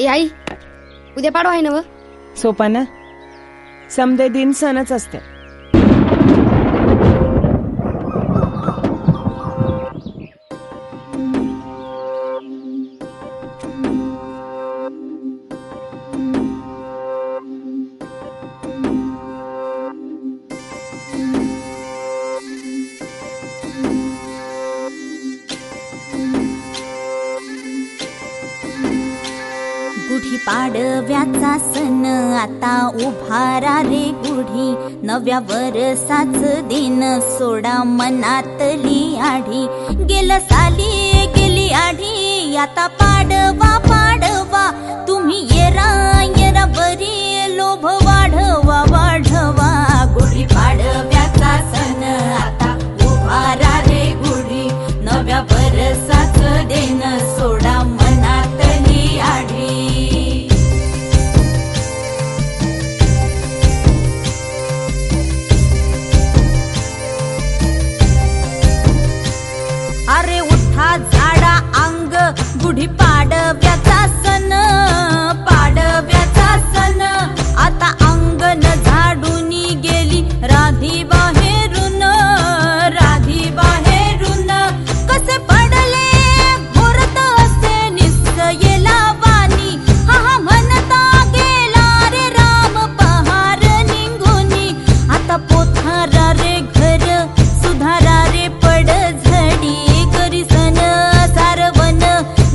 ए आई, उद्या पाडवा आहे ना व? सोपाना समदे दिन सणच असते. पाडव्याचा सण आता उभारा रे गुढी, नव्या वर्षाच दिन सोडा मनातली आढी. गेलं साली गेली आढी, आता पाडवा पाडवा, तुम्ही येरा येरा बरी, लोभ वाढवा वाढवा. गुढी पाडव्याचा सण आता उभारा रे गुढी, नव्या वर्षाच दिन सोडा मनातली आढी. अरे उठा झाडा अंग, गुढी पाडव्याचा सण, पाडव्याचा सण. आता अंगण झाडून गेली राधी बाहेरून, राधी बाहेरून. कसे पडले घोरत असे निसयेला वाणी, हा हा म्हणता गेला रे राम पहार निघूनी. आता पोथारा रे घर सुधारा रे पड झडी, करी सन सारवन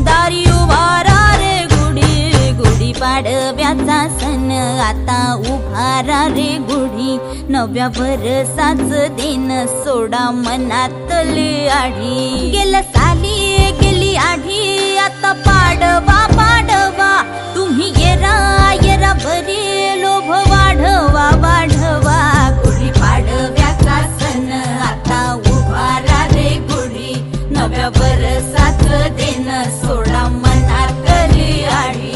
दारी उभारा रे गुढी. गुढी पाडव्याचा सण आता उभारा रे गुढी, नव्या वर्षाच दिन सोडा मनातली आढी. गेलं साली गेली आढी, आता पाडवा पाडवा, तुम्ही येरा येरा बरी, लोभ वाढवा वाढवा. गुढी पाडव्याचा सण आता उभारा रे गुढी, नव्या वर्षाच दिन सोडा मनातली आढी.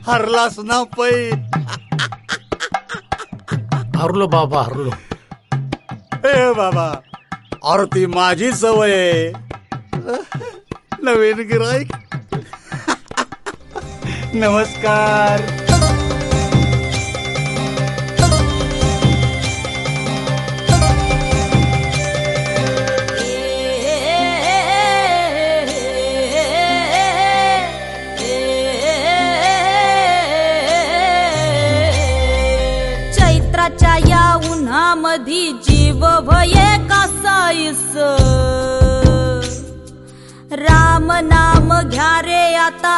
हरलास ना पै? हरलो बाबा हरलो. ए बाबा, अरे ती माझी सवय आहे. नवीन गिराईक. नमस्कार. चैत्राच्या या उन्हामधी जीव भये कासाईस, राम नाम घ्या रे आता.